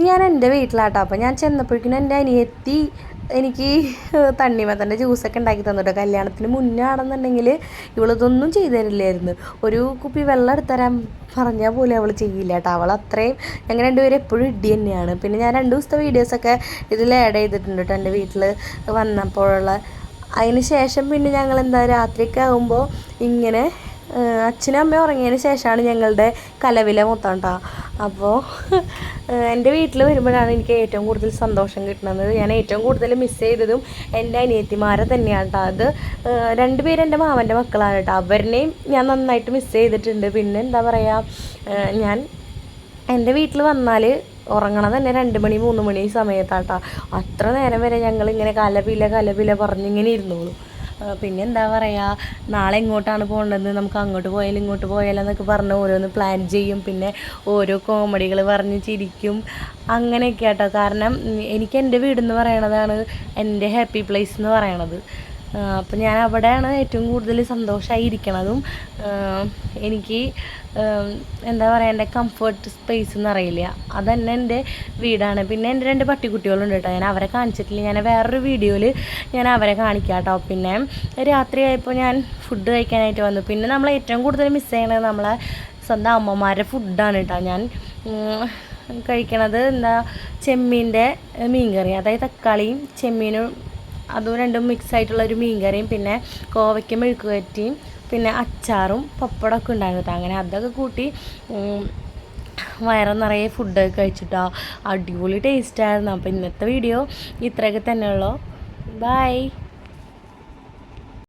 ഞാൻ എൻ്റെ വീട്ടിലാട്ടോ. അപ്പോൾ ഞാൻ ചെന്നപ്പോഴേക്കും എൻ്റെ അനിയത്തി എനിക്ക് തണ്ണിമത്തൻ്റെ ജ്യൂസൊക്കെ ഉണ്ടാക്കി തന്നിട്ടോ. കല്യാണത്തിന് മുന്നേ ആണെന്നുണ്ടെങ്കിൽ ഇവളിതൊന്നും ചെയ്തു തരില്ലായിരുന്നു. ഒരു കുപ്പി വെള്ളം എടുത്തരാൻ പറഞ്ഞാൽ പോലും അവൾ ചെയ്യില്ല കേട്ടോ. അവൾ അത്രയും ഞങ്ങൾ രണ്ടുപേരും എപ്പോഴും ഇടി തന്നെയാണ്. പിന്നെ ഞാൻ 2 ദിവസത്തെ വീഡിയോസൊക്കെ ഇതിൽ ആഡ് ചെയ്തിട്ടുണ്ട് കേട്ടോ എൻ്റെ വീട്ടിൽ വന്നപ്പോഴുള്ള. അതിന് ശേഷം പിന്നെ ഞങ്ങൾ എന്താ രാത്രിയൊക്കെ ആകുമ്പോൾ ഇങ്ങനെ അച്ഛനും അമ്മയും ഉറങ്ങിയതിന് ശേഷമാണ് ഞങ്ങളുടെ കലവില മൊത്തം കേട്ടോ. അപ്പോൾ എൻ്റെ വീട്ടിൽ വരുമ്പോഴാണ് എനിക്ക് ഏറ്റവും കൂടുതൽ സന്തോഷം കിട്ടുന്നത്. ഞാൻ ഏറ്റവും കൂടുതൽ മിസ് ചെയ്തതും എൻ്റെ അനിയത്തിമാരെ തന്നെയാണ് കേട്ടോ. അത് 2 പേരും എൻ്റെ മാമൻ്റെ മക്കളാണ് കേട്ടോ. അവരെയും ഞാൻ നന്നായിട്ട് മിസ് ചെയ്തിട്ടുണ്ട്. പിന്നെ എന്താ പറയുക, ഞാൻ എൻ്റെ വീട്ടിൽ വന്നാൽ ഉറങ്ങണം തന്നെ 2 മണി 3 മണി സമയത്താട്ടോ. അത്ര നേരം വരെ ഞങ്ങളിങ്ങനെ കലപില പറഞ്ഞിങ്ങനെ ഇരുന്നോളൂ. പിന്നെ എന്താ പറയുക, നാളെ എങ്ങോട്ടാണ് പോകേണ്ടത്, നമുക്ക് അങ്ങോട്ട് പോയാലും ഇങ്ങോട്ട് പോയാലോ എന്നൊക്കെ പറഞ്ഞ് ഓരോന്ന് പ്ലാൻ ചെയ്യും. പിന്നെ ഓരോ കോമഡികൾ പറഞ്ഞ് ചിരിക്കും, അങ്ങനെയൊക്കെ കേട്ടോ. കാരണം എനിക്ക് എൻ്റെ വീടെന്ന് പറയണതാണ് എൻ്റെ ഹാപ്പി പ്ലേസ് എന്ന് പറയണത്. അപ്പം ഞാൻ അവിടെയാണ് ഏറ്റവും കൂടുതൽ സന്തോഷമായിരിക്കണതും. എനിക്ക് എന്താ പറയുക, എൻ്റെ കംഫർട്ട് സ്പേസ് എന്നറിയില്ല, അതന്നെ എൻ്റെ വീടാണ്. പിന്നെ എൻ്റെ 2 പട്ടിക്കുട്ടികളുണ്ട് കേട്ടോ. ഞാൻ അവരെ കാണിച്ചിട്ടില്ല, ഞാൻ വേറൊരു വീഡിയോയിൽ ഞാൻ അവരെ കാണിക്കാം കേട്ടോ. പിന്നെ രാത്രിയായപ്പോൾ ഞാൻ ഫുഡ് കഴിക്കാനായിട്ട് വന്നു. പിന്നെ നമ്മൾ ഏറ്റവും കൂടുതൽ മിസ് ചെയ്യണത് നമ്മളെ സ്വന്തം അമ്മമാരുടെ ഫുഡാണ് കേട്ടോ. ഞാൻ കഴിക്കണത് ചെമ്മീൻ്റെ മീൻകറി, അതായത് തക്കാളിയും ചെമ്മീനും അതും രണ്ടും മിക്സ് ആയിട്ടുള്ളൊരു മീൻ കറിയും പിന്നെ കോവയ്ക്ക മെഴുക്ക് വരട്ടിയും പിന്നെ അച്ചാറും പപ്പടമൊക്കെ ഉണ്ടായിരുന്നു. അങ്ങനെ അതൊക്കെ കൂട്ടി വയറ് നിറയെ ഫുഡൊക്കെ കഴിച്ചിട്ടോ. അടിപൊളി ടേസ്റ്റായിരുന്നു. അപ്പോൾ ഇന്നത്തെ വീഡിയോ ഇത്രയൊക്കെ തന്നെയുള്ളൂ. ബൈ.